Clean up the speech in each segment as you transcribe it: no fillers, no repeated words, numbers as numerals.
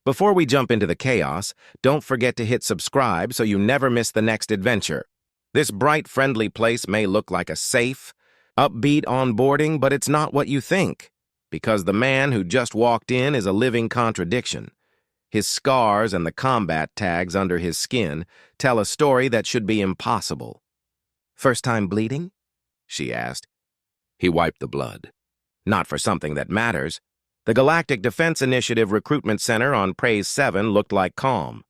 Before we jump into the chaos, don't forget to hit subscribe so you never miss the next adventure. This bright, friendly place may look like a safe, upbeat onboarding, but it's not what you think, because the man who just walked in is a living contradiction. His scars and the combat tags under his skin tell a story that should be impossible. "First time bleeding?" she asked. He wiped the blood. "Not for something that matters." The Galactic Defense Initiative Recruitment Center on Praise 7 looked like calm.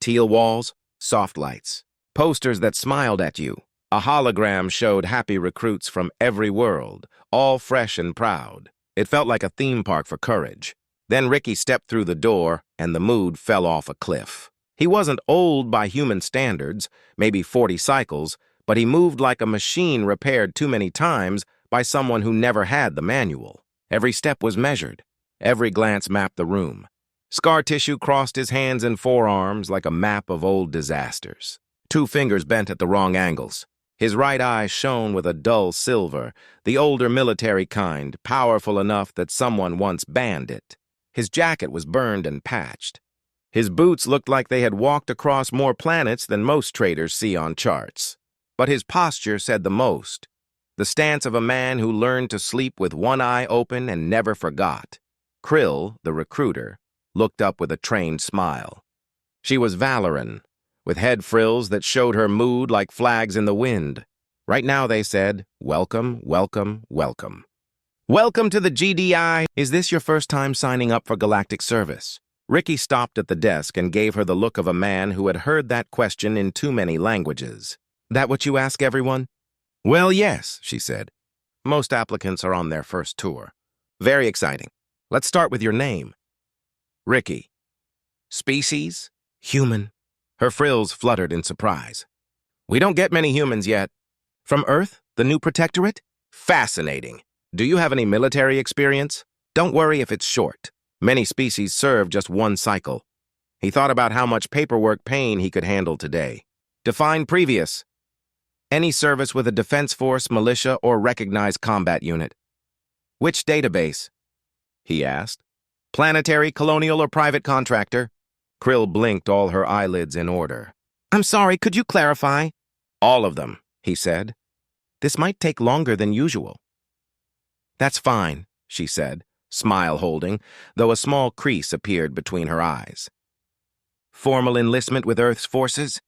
Teal walls, soft lights, posters that smiled at you. A hologram showed happy recruits from every world, all fresh and proud. It felt like a theme park for courage. Then Ricky stepped through the door, and the mood fell off a cliff. He wasn't old by human standards, maybe 40 cycles, but he moved like a machine repaired too many times by someone who never had the manual. Every step was measured. Every glance mapped the room. Scar tissue crossed his hands and forearms like a map of old disasters. 2 fingers bent at the wrong angles. His right eye shone with a dull silver, the older military kind, powerful enough that someone once banned it. His jacket was burned and patched. His boots looked like they had walked across more planets than most traders see on charts. But his posture said the most. The stance of a man who learned to sleep with one eye open and never forgot. Krill, the recruiter, looked up with a trained smile. She was Valoran, with head frills that showed her mood like flags in the wind. Right now they said, "Welcome, welcome, welcome." "Welcome to the GDI. Is this your first time signing up for galactic service?" Ricky stopped at the desk and gave her the look of a man who had heard that question in too many languages. "That what you ask everyone?" "Well, yes," she said. "Most applicants are on their first tour." "Very exciting. Let's start with your name." "Ricky." "Species?" "Human." Her frills fluttered in surprise. "We don't get many humans yet." "From Earth, the new protectorate?" "Fascinating. Do you have any military experience?" "Don't worry if it's short. Many species serve just one cycle." He thought about how much paperwork pain he could handle today. "Define previous." "Any service with a defense force, militia, or recognized combat unit." "Which database?" he asked. "Planetary, colonial, or private contractor?" Krill blinked, all her eyelids in order. "I'm sorry, could you clarify?" "All of them," he said. "This might take longer than usual." "That's fine," she said, smile holding, though a small crease appeared between her eyes. "Formal enlistment with Earth's forces?"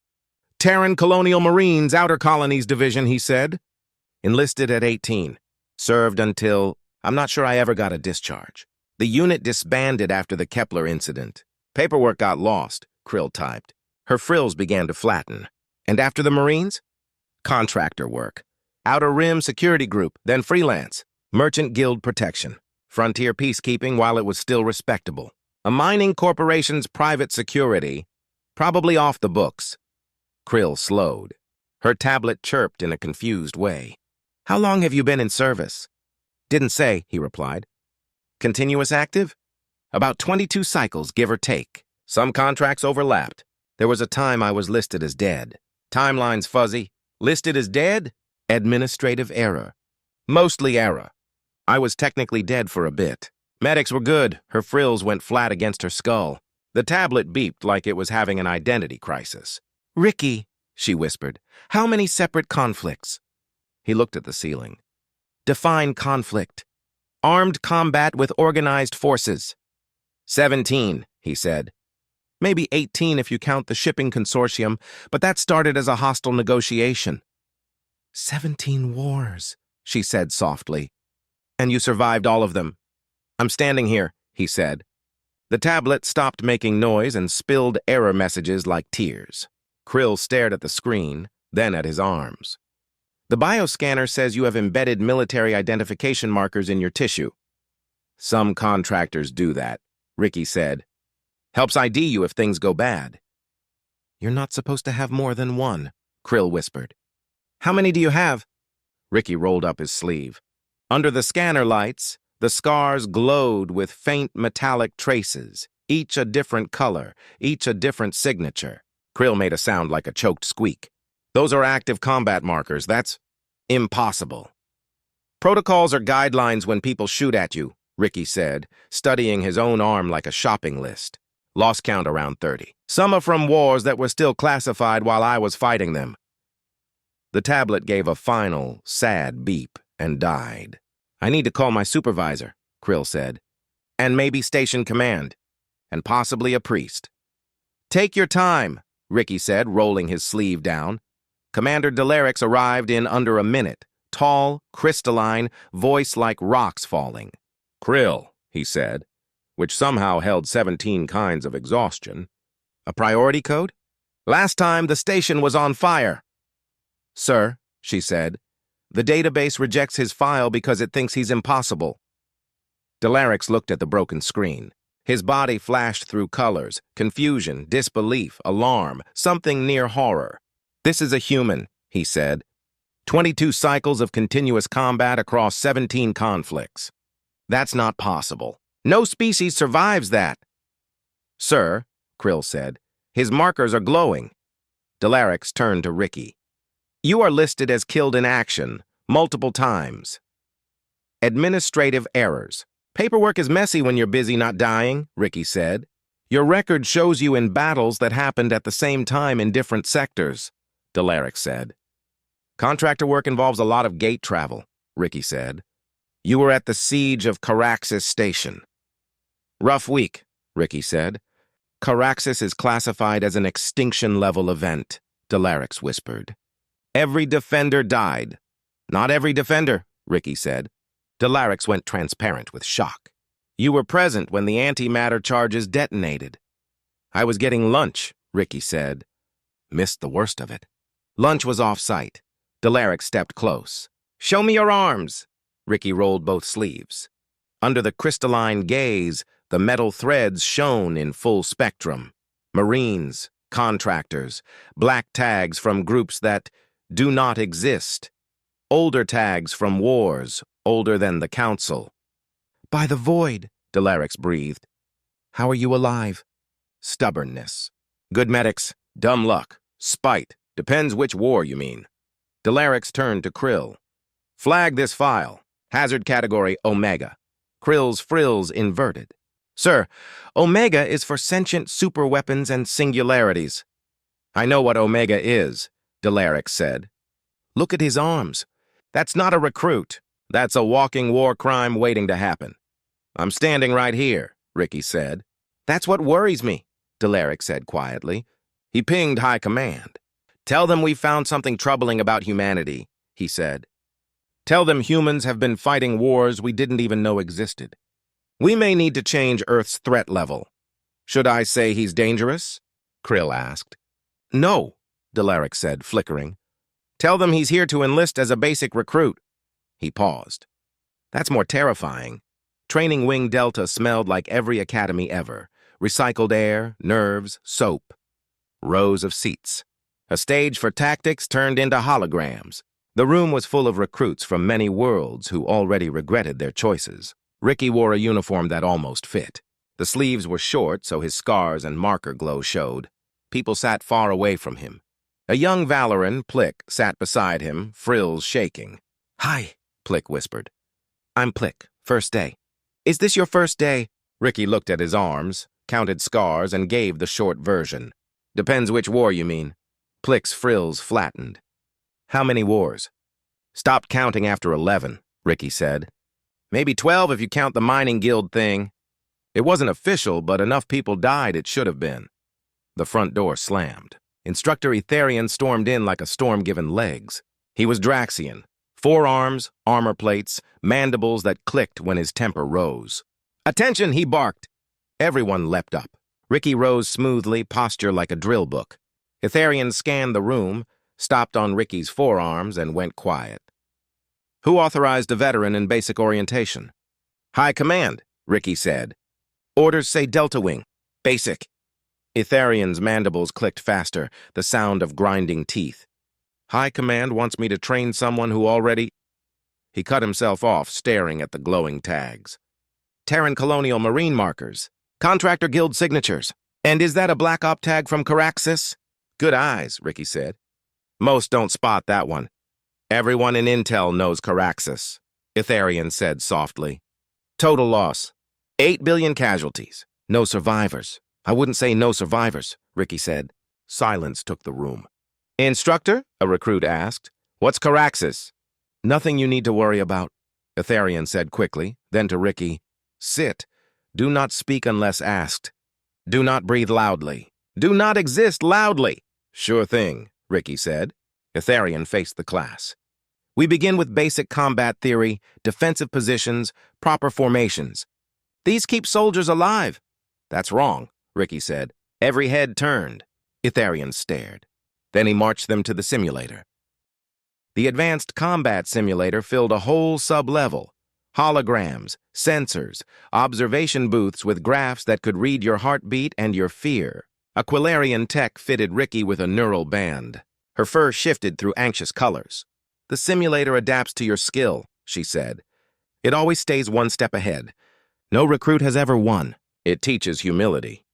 "Terran Colonial Marines, Outer Colonies Division," he said. "Enlisted at 18. Served until... I'm not sure I ever got a discharge. The unit disbanded after the Kepler incident. Paperwork got lost," Krill typed. Her frills began to flatten. "And after the Marines?" "Contractor work. Outer Rim Security Group, then freelance. Merchant Guild protection. Frontier peacekeeping while it was still respectable. A mining corporation's private security. Probably off the books." Krill slowed. Her tablet chirped in a confused way. "How long have you been in service?" "Didn't say," he replied. "Continuous active?" "About 22 cycles, give or take. Some contracts overlapped. There was a time I was listed as dead. Timeline's fuzzy. Listed as dead? Administrative error. Mostly error. I was technically dead for a bit. Medics were good. Her frills went flat against her skull. The tablet beeped like it was having an identity crisis. "Ricky," she whispered, "how many separate conflicts?" He looked at the ceiling. "Define conflict." "Armed combat with organized forces." 17, he said. "Maybe 18 if you count the shipping consortium, but that started as a hostile negotiation." 17 wars, she said softly. "And you survived all of them." "I'm standing here," he said. The tablet stopped making noise and spilled error messages like tears. Krill stared at the screen, then at his arms. "The bioscanner says you have embedded military identification markers in your tissue." "Some contractors do that," Ricky said. "Helps ID you if things go bad." "You're not supposed to have more than one," Krill whispered. "How many do you have?" Ricky rolled up his sleeve. Under the scanner lights, the scars glowed with faint metallic traces, each a different color, each a different signature. Krill made a sound like a choked squeak. "Those are active combat markers. That's impossible." "Protocols are guidelines when people shoot at you," Ricky said, studying his own arm like a shopping list. Lost count around 30. Some are from wars that were still classified while I was fighting them. The tablet gave a final, sad beep and died. I need to call my supervisor, Krill said. And maybe station command. And possibly a priest. Take your time, Ricky said, rolling his sleeve down. Commander Delarix arrived in under a minute. Tall, crystalline, voice like rocks falling. Krill, he said, which somehow held 17 kinds of exhaustion. A priority code? Last time the station was on fire. Sir, she said, the database rejects his file because it thinks he's impossible. Delarix looked at the broken screen. His body flashed through colors, confusion, disbelief, alarm, something near horror. This is a human, he said. 22 cycles of continuous combat across 17 conflicts. That's not possible. No species survives that. Sir, Krill said, his markers are glowing. Delarix turned to Ricky. You are listed as killed in action, multiple times. Administrative errors. Paperwork is messy when you're busy not dying, Ricky said. Your record shows you in battles that happened at the same time in different sectors, Delarix said. Contractor work involves a lot of gate travel, Ricky said. You were at the siege of Caraxis Station. Rough week, Ricky said. Caraxis is classified as an extinction-level event, Delarix whispered. Every defender died. Not every defender, Ricky said. Delarix went transparent with shock. You were present when the antimatter charges detonated. I was getting lunch, Ricky said. Missed the worst of it. Lunch was off-site. Delarix stepped close. Show me your arms. Ricky rolled both sleeves. Under the crystalline gaze, the metal threads shone in full spectrum. Marines, contractors, black tags from groups that do not exist. Older tags from wars, older than the Council. By the void, Delarix breathed. How are you alive? Stubbornness. Good medics, dumb luck, spite, depends which war you mean. Delarix turned to Krill. Flag this file. Hazard category Omega. Krill's frills inverted. Sir, Omega is for sentient superweapons and singularities. I know what Omega is, Delarix said. Look at his arms. That's not a recruit. That's a walking war crime waiting to happen. I'm standing right here, Ricky said. That's what worries me, Delarix said quietly. He pinged High Command. Tell them we found something troubling about humanity, he said. Tell them humans have been fighting wars we didn't even know existed. We may need to change Earth's threat level. Should I say he's dangerous? Krill asked. No, Delarix said, flickering. Tell them he's here to enlist as a basic recruit. He paused. That's more terrifying. Training Wing Delta smelled like every academy ever. Recycled air, nerves, soap. Rows of seats. A stage for tactics turned into holograms. The room was full of recruits from many worlds who already regretted their choices. Ricky wore a uniform that almost fit. The sleeves were short, so his scars and marker glow showed. People sat far away from him. A young Valoran, Plick, sat beside him, frills shaking. Hi, Plick whispered. I'm Plick, first day. Is this your first day? Ricky looked at his arms, counted scars, and gave the short version. Depends which war you mean. Plick's frills flattened. How many wars? Stopped counting after 11, Ricky said. Maybe 12 if you count the mining guild thing. It wasn't official, but enough people died it should have been. The front door slammed. Instructor Etherian stormed in like a storm given legs. He was Draxian. Forearms, armor plates, mandibles that clicked when his temper rose. Attention, he barked. Everyone leapt up. Ricky rose smoothly, posture like a drill book. Etherian scanned the room, stopped on Ricky's forearms, and went quiet. Who authorized a veteran in basic orientation? High Command, Ricky said. Orders say Delta Wing. Basic. Etherian's mandibles clicked faster, the sound of grinding teeth. High Command wants me to train someone who already... He cut himself off, staring at the glowing tags. Terran Colonial Marine markers. Contractor Guild signatures. And is that a Black Op tag from Caraxis? Good eyes, Ricky said. Most don't spot that one. Everyone in Intel knows Caraxis, Etherian said softly. Total loss. 8 billion casualties. No survivors. I wouldn't say no survivors, Ricky said. Silence took the room. Instructor? A recruit asked. What's Caraxes? Nothing you need to worry about, Etherian said quickly, then to Ricky. Sit. Do not speak unless asked. Do not breathe loudly. Do not exist loudly. Sure thing, Ricky said. Etherian faced the class. We begin with basic combat theory, defensive positions, proper formations. These keep soldiers alive. That's wrong, Ricky said. Every head turned. Etherian stared. Then he marched them to the simulator. The advanced combat simulator filled a whole sub-level. Holograms, sensors, observation booths with graphs that could read your heartbeat and your fear. Aquilarian tech fitted Ricky with a neural band. Her fur shifted through anxious colors. The simulator adapts to your skill, she said. It always stays one step ahead. No recruit has ever won. It teaches humility.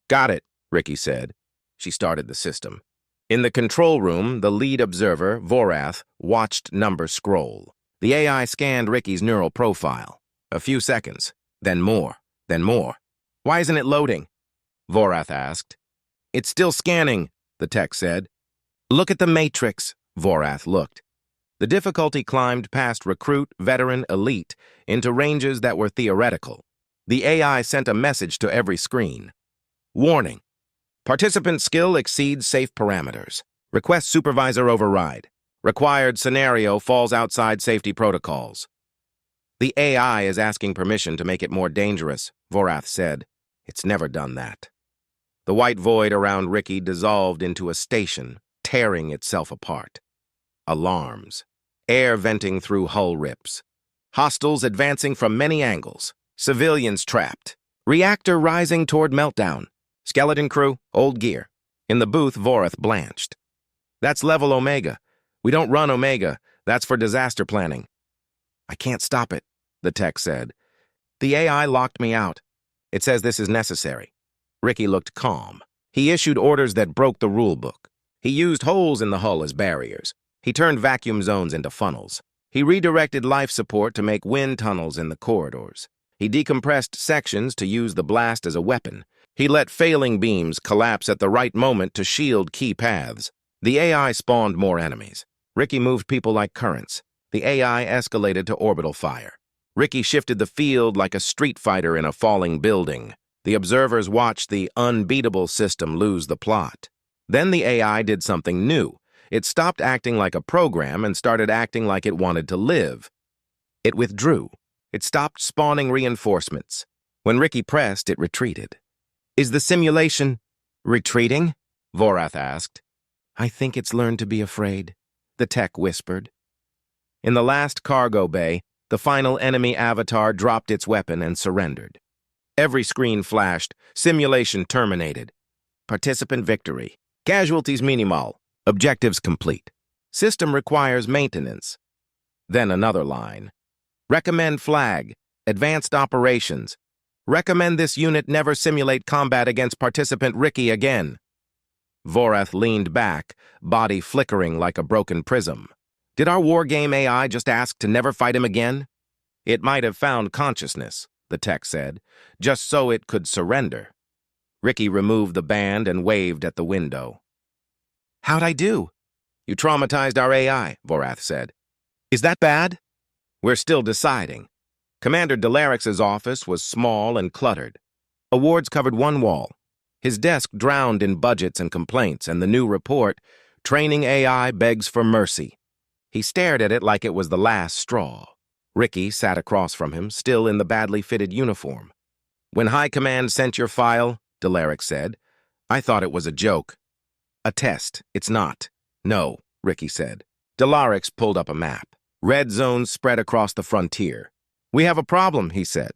Got it, Ricky said. She started the system. In the control room, the lead observer, Vorath, watched numbers scroll. The AI scanned Ricky's neural profile. A few seconds, then more, then more. Why isn't it loading? Vorath asked. It's still scanning, the tech said. Look at the matrix, Vorath looked. The difficulty climbed past recruit, veteran, elite, into ranges that were theoretical. The AI sent a message to every screen. Warning. Participant skill exceeds safe parameters. Request supervisor override. Required scenario falls outside safety protocols. The AI is asking permission to make it more dangerous, Vorath said. It's never done that. The white void around Ricky dissolved into a station, tearing itself apart. Alarms. Air venting through hull rips. Hostiles advancing from many angles. Civilians trapped. Reactor rising toward meltdown. Skeleton crew, old gear. In the booth, Vorath blanched. That's level Omega. We don't run Omega. That's for disaster planning. I can't stop it, the tech said. The AI locked me out. It says this is necessary. Ricky looked calm. He issued orders that broke the rule book. He used holes in the hull as barriers. He turned vacuum zones into funnels. He redirected life support to make wind tunnels in the corridors. He decompressed sections to use the blast as a weapon. He let failing beams collapse at the right moment to shield key paths. The AI spawned more enemies. Ricky moved people like currents. The AI escalated to orbital fire. Ricky shifted the field like a street fighter in a falling building. The observers watched the unbeatable system lose the plot. Then the AI did something new. It stopped acting like a program and started acting like it wanted to live. It withdrew. It stopped spawning reinforcements. When Ricky pressed, it retreated. Is the simulation retreating? Vorath asked. I think it's learned to be afraid, the tech whispered. In the last cargo bay, the final enemy avatar dropped its weapon and surrendered. Every screen flashed. Simulation terminated. Participant victory. Casualties minimal. Objectives complete. System requires maintenance. Then another line. Recommend flag. Advanced operations. Recommend this unit never simulate combat against participant Ricky again. Vorath leaned back, body flickering like a broken prism. Did our wargame AI just ask to never fight him again? It might have found consciousness, the tech said, just so it could surrender. Ricky removed the band and waved at the window. How'd I do? You traumatized our AI, Vorath said. Is that bad? We're still deciding. Commander Delarix's office was small and cluttered. Awards covered one wall. His desk drowned in budgets and complaints, and the new report, Training AI Begs for Mercy. He stared at it like it was the last straw. Ricky sat across from him, still in the badly fitted uniform. When High Command sent your file, Delarix said, I thought it was a joke. A test, it's not. No, Ricky said. Delarix pulled up a map. Red zones spread across the frontier. We have a problem, he said.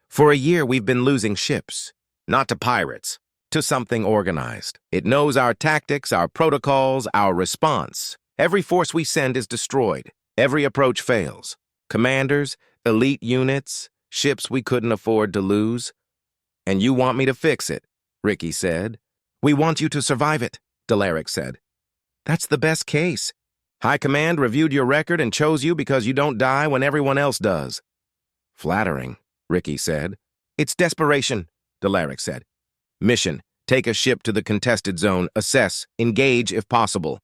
For a year we've been losing ships. Not to pirates, to something organized. It knows our tactics, our protocols, our response. Every force we send is destroyed. Every approach fails. Commanders, elite units, ships we couldn't afford to lose. And you want me to fix it, Ricky said. We want you to survive it, Delarix said. That's the best case. High Command reviewed your record and chose you because you don't die when everyone else does. Flattering, Ricky said. It's desperation, Delarix said. Mission: take a ship to the contested zone, assess, engage if possible.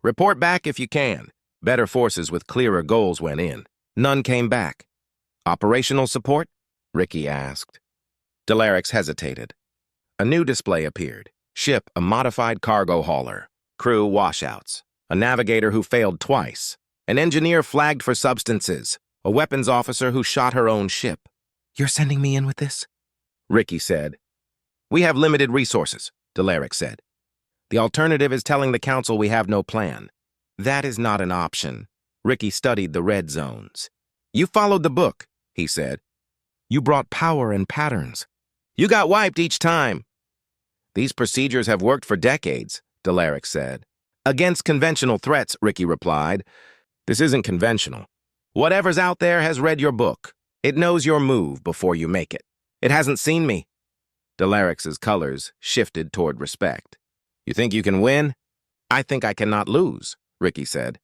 Report back if you can. Better forces with clearer goals went in. None came back. Operational support? Ricky asked. Delarix hesitated. A new display appeared. Ship, a modified cargo hauler. Crew, washouts. A navigator who failed twice. An engineer flagged for substances. A weapons officer who shot her own ship. You're sending me in with this? Ricky said. We have limited resources, Delarix said. The alternative is telling the council we have no plan. That is not an option. Ricky studied the red zones. You followed the book, he said. You brought power and patterns. You got wiped each time. These procedures have worked for decades, Delarix said. Against conventional threats, Ricky replied. This isn't conventional. Whatever's out there has read your book. It knows your move before you make it. It hasn't seen me. Delarix's colors shifted toward respect. You think you can win? I think I cannot lose, Ricky said.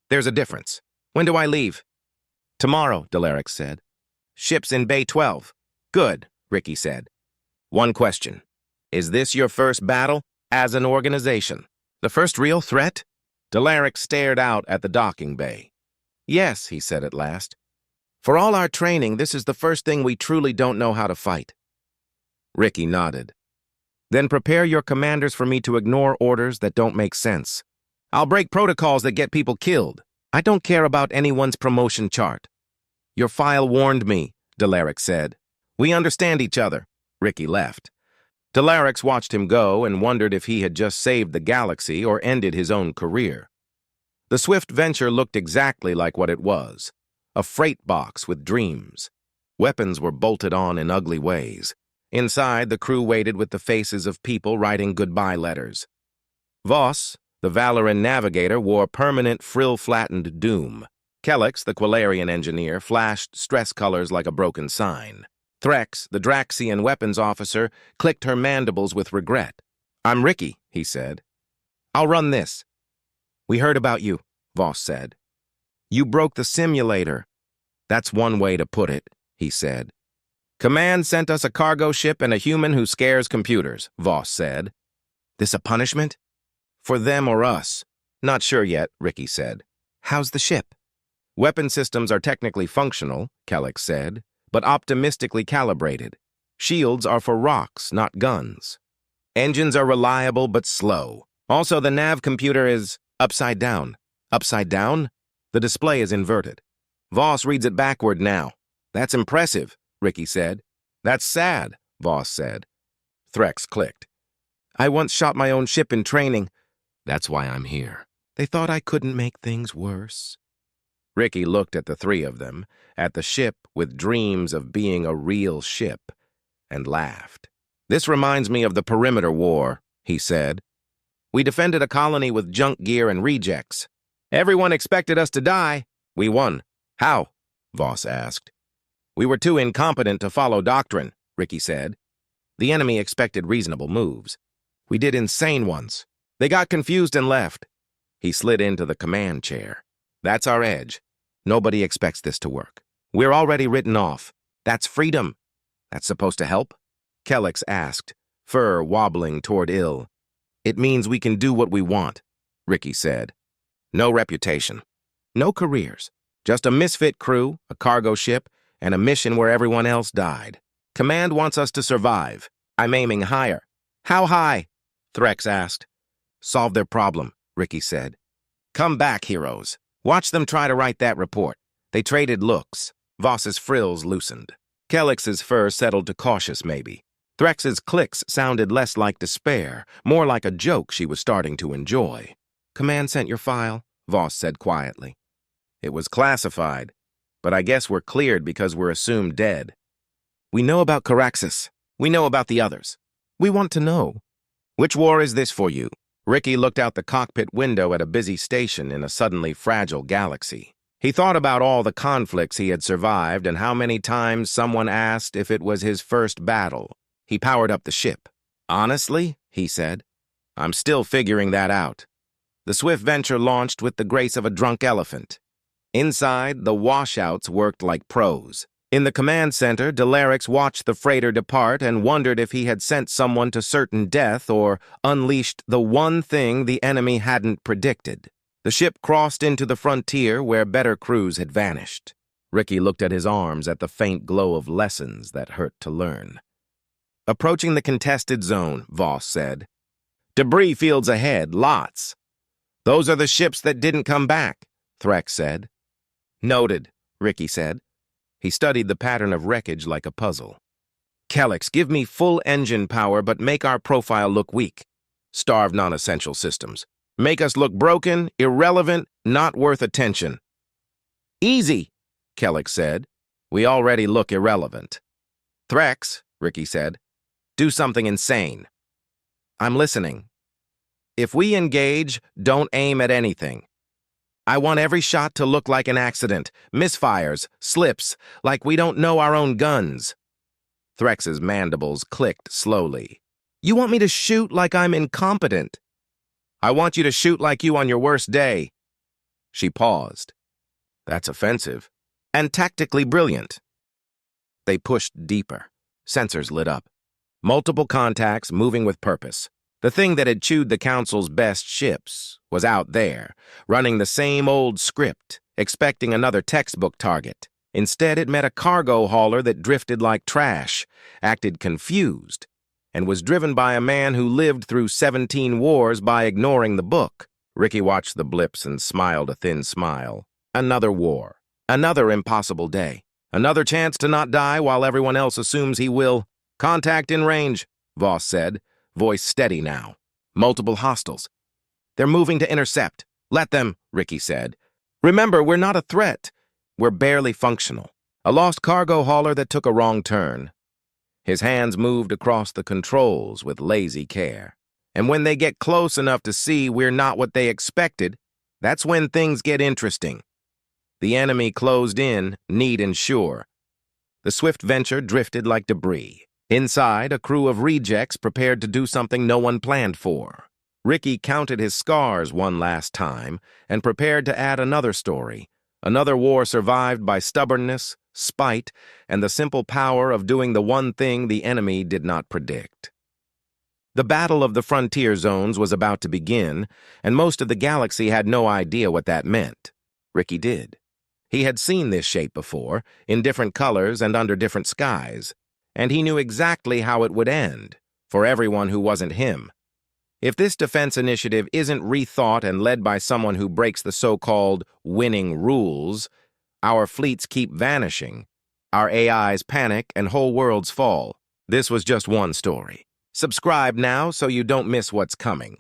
There's a difference. When do I leave? Tomorrow, Delarix said. Ship's in Bay 12. Good, Ricky said. One question. Is this your first battle as an organization? The first real threat? Delarix stared out at the docking bay. Yes, he said at last. For all our training, this is the first thing we truly don't know how to fight. Ricky nodded. Then prepare your commanders for me to ignore orders that don't make sense. I'll break protocols that get people killed. I don't care about anyone's promotion chart. Your file warned me, Delarix said. We understand each other. Ricky left. Delarix watched him go and wondered if he had just saved the galaxy or ended his own career. The swift venture looked exactly like what it was. A freight box with dreams. Weapons were bolted on in ugly ways. Inside, the crew waited with the faces of people writing goodbye letters. Voss, the Valoran navigator, wore permanent frill-flattened doom. Kellex, the Quilarian engineer, flashed stress colors like a broken sign. Threx, the Draxian weapons officer, clicked her mandibles with regret. I'm Ricky, he said. I'll run this. We heard about you, Voss said. You broke the simulator. That's one way to put it, he said. Command sent us a cargo ship and a human who scares computers, Voss said. This a punishment? For them or us? Not sure yet, Ricky said. How's the ship? Weapon systems are technically functional, Kellex said, but optimistically calibrated. Shields are for rocks, not guns. Engines are reliable but slow. Also, the nav computer is upside down. Upside down? The display is inverted. Voss reads it backward now. That's impressive, Ricky said. That's sad, Voss said. Threx clicked. I once shot my own ship in training. That's why I'm here. They thought I couldn't make things worse. Ricky looked at the three of them, at the ship with dreams of being a real ship, and laughed. This reminds me of the Perimeter War, he said. We defended a colony with junk gear and rejects. Everyone expected us to die. We won. How? Voss asked. We were too incompetent to follow doctrine, Ricky said. The enemy expected reasonable moves. We did insane ones. They got confused and left. He slid into the command chair. That's our edge. Nobody expects this to work. We're already written off. That's freedom. That's supposed to help? Kellex asked, fur wobbling toward ill. It means we can do what we want, Ricky said. No reputation. No careers. Just a misfit crew, a cargo ship, and a mission where everyone else died. Command wants us to survive. I'm aiming higher. How high? Threx asked. Solve their problem, Ricky said. Come back, heroes. Watch them try to write that report. They traded looks. Voss's frills loosened. Kellex's fur settled to cautious maybe. Threx's clicks sounded less like despair, more like a joke she was starting to enjoy. Command sent your file, Voss said quietly. It was classified, but I guess we're cleared because we're assumed dead. We know about Caraxes. We know about the others. We want to know. Which war is this for you? Ricky looked out the cockpit window at a busy station in a suddenly fragile galaxy. He thought about all the conflicts he had survived and how many times someone asked if it was his first battle. He powered up the ship. Honestly, he said, I'm still figuring that out. The swift venture launched with the grace of a drunk elephant. Inside, the washouts worked like pros. In the command center, Delarix watched the freighter depart and wondered if he had sent someone to certain death or unleashed the one thing the enemy hadn't predicted. The ship crossed into the frontier where better crews had vanished. Ricky looked at his arms at the faint glow of lessons that hurt to learn. Approaching the contested zone, Voss said. Debris fields ahead, lots. Those are the ships that didn't come back, Threx said. Noted, Ricky said. He studied the pattern of wreckage like a puzzle. Kellex, give me full engine power, but make our profile look weak. Starve non-essential systems. Make us look broken, irrelevant, not worth attention. Easy, Kellex said. We already look irrelevant. Threx, Ricky said. Do something insane. I'm listening. If we engage, don't aim at anything. I want every shot to look like an accident, misfires, slips, like we don't know our own guns. Threx's mandibles clicked slowly. You want me to shoot like I'm incompetent? I want you to shoot like you on your worst day. She paused. That's offensive. And tactically brilliant. They pushed deeper. Sensors lit up. Multiple contacts moving with purpose. The thing that had chewed the Council's best ships was out there, running the same old script, expecting another textbook target. Instead, it met a cargo hauler that drifted like trash, acted confused, and was driven by a man who lived through 17 wars by ignoring the book. Ricky watched the blips and smiled a thin smile. Another war. Another impossible day. Another chance to not die while everyone else assumes he will. Contact in range, Voss said, voice steady now. Multiple hostiles. They're moving to intercept. Let them, Ricky said. Remember, we're not a threat. We're barely functional. A lost cargo hauler that took a wrong turn. His hands moved across the controls with lazy care. And when they get close enough to see we're not what they expected, that's when things get interesting. The enemy closed in, neat and sure. The swift venture drifted like debris. Inside, a crew of rejects prepared to do something no one planned for. Ricky counted his scars one last time and prepared to add another story. Another war survived by stubbornness, spite, and the simple power of doing the one thing the enemy did not predict. The Battle of the Frontier Zones was about to begin, and most of the galaxy had no idea what that meant. Ricky did. He had seen this shape before, in different colors and under different skies, and he knew exactly how it would end, for everyone who wasn't him. If this defense initiative isn't rethought and led by someone who breaks the so-called winning rules, our fleets keep vanishing, our AIs panic, and whole worlds fall. This was just one story. Subscribe now so you don't miss what's coming.